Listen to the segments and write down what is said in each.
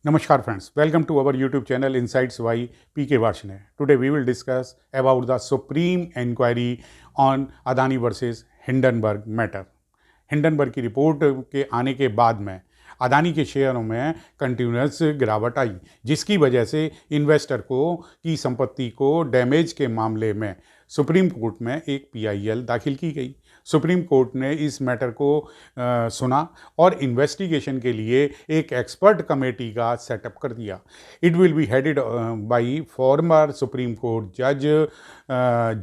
Namaskar friends, welcome to our YouTube channel Insights by PK Varshney. Today we will discuss about the Supreme Inquiry on Adani versus Hindenburg matter. Hindenburg की report के आने के बाद में अदानी के शेयरों में कंटिन्यूस गिरावट आई, जिसकी वजह से इन्वेस्टर को की संपत्ति को डैमेज के मामले में सुप्रीम कोर्ट में एक पीआईएल दाखिल की गई। सुप्रीम कोर्ट ने इस मैटर को सुना और इन्वेस्टिगेशन के लिए एक एक्सपर्ट कमेटी का सेटअप कर दिया। It will be headed by former supreme court जज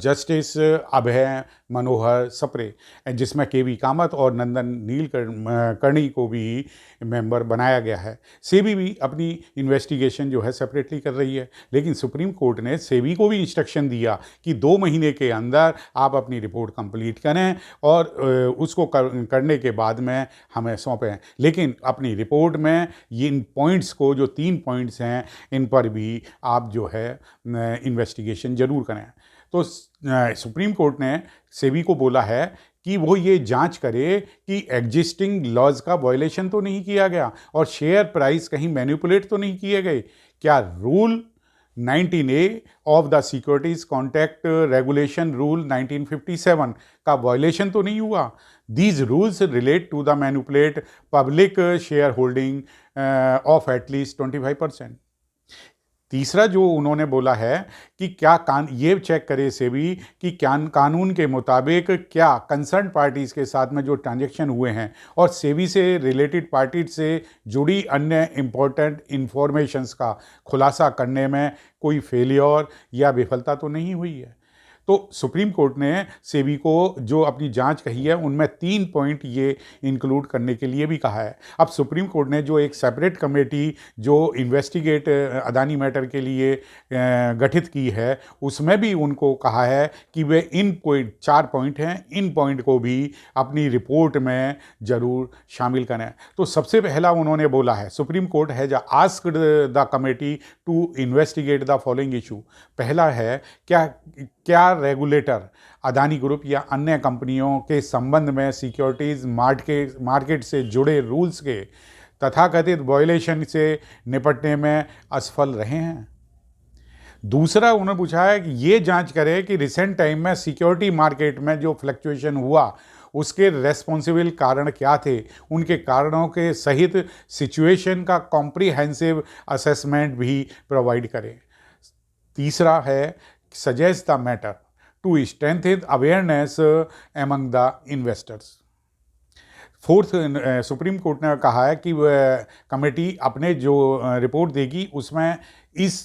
जस्टिस अभय मनोहर सप्रे, जिसमें केवी कामत और नंदन नीलकर्णी को भी मेंबर बनाया गया है। सेबी भी अपनी इन्वेस्टिगेशन जो है सेपरेटली कर रही है, लेकिन सुप्रीम कोर्ट ने सेबी को भी इंस्ट्रक्शन दिया कि 2 महीने के अंदर आप अपनी रिपोर्ट कंप्लीट करें और उसको करने के बाद में हमें सौंपें। लेकिन अपनी रिपोर्ट में ये इन पॉइंट्स को, जो 3 पॉइंट्स हैं, इन पर भी आप जो है इन्वेस्टिगेशन ज़रूर करें। तो सुप्रीम कोर्ट ने सेबी को बोला है कि वो ये जांच करे कि एग्जिस्टिंग लॉज का वायलेशन तो नहीं किया गया और शेयर प्राइस कहीं मैनिपुलेट तो नहीं किए गए। क्या rule 19A of the securities contract regulation rule 1957 का वायलेशन तो नहीं हुआ। These rules relate to the manipulate public share holding of at least 25%। तीसरा जो उन्होंने बोला है कि क्या ये चेक करे सेबी कि क्या कानून के मुताबिक क्या कंसर्न पार्टीज़ के साथ में जो ट्रांजैक्शन हुए हैं और सेबी से रिलेटेड पार्टीज से जुड़ी अन्य इम्पोर्टेंट इंफॉर्मेशंस का खुलासा करने में कोई फेलियर या विफलता तो नहीं हुई है। तो सुप्रीम कोर्ट ने सेबी को जो अपनी जांच कही है उनमें 3 पॉइंट ये इंक्लूड करने के लिए भी कहा है। अब सुप्रीम कोर्ट ने जो एक सेपरेट कमेटी जो इन्वेस्टिगेट अदानी मैटर के लिए गठित की है, उसमें भी उनको कहा है कि वे इन कोई 4 पॉइंट हैं, इन पॉइंट को भी अपनी रिपोर्ट में ज़रूर शामिल करें। तो सबसे पहला उन्होंने बोला है, Supreme Court has asked the committee to investigate the following issue. पहला है, क्या रेगुलेटर अदानी ग्रुप या अन्य कंपनियों के संबंध में सिक्योरिटीज मार्केट से जुड़े रूल्स के तथाकथित वायलेशन से निपटने में असफल रहे हैं। दूसरा उन्होंने पूछा है कि ये जांच करे कि रिसेंट टाइम में सिक्योरिटी मार्केट में जो फ्लक्चुएशन हुआ उसके रेस्पॉन्सिबल कारण क्या थे, उनके कारणों के सहित सिचुएशन का कॉम्प्रिहेंसिव असेसमेंट भी प्रोवाइड करे। तीसरा है, suggest the matter to strengthen awareness among the investors। Fourth, supreme court ने कहा है कि कमेटी अपने जो रिपोर्ट देगी उसमें इस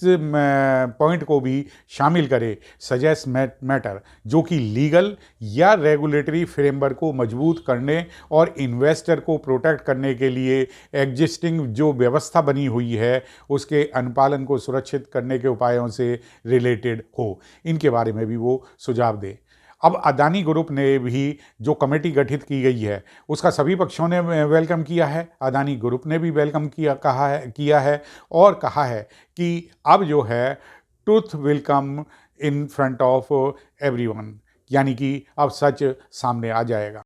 पॉइंट को भी शामिल करे, सजेस्ट मैटर, जो कि लीगल या रेगुलेटरी फ्रेमवर्क को मजबूत करने और इन्वेस्टर को प्रोटेक्ट करने के लिए एग्जिस्टिंग जो व्यवस्था बनी हुई है उसके अनुपालन को सुरक्षित करने के उपायों से रिलेटेड हो। इनके बारे में भी वो सुझाव दे। अब अदानी ग्रुप ने भी जो कमेटी गठित की गई है उसका सभी पक्षों ने वेलकम किया है। अदानी ग्रुप ने भी वेलकम किया है और कहा है कि अब जो है truth will come in front of everyone, यानी कि अब सच सामने आ जाएगा।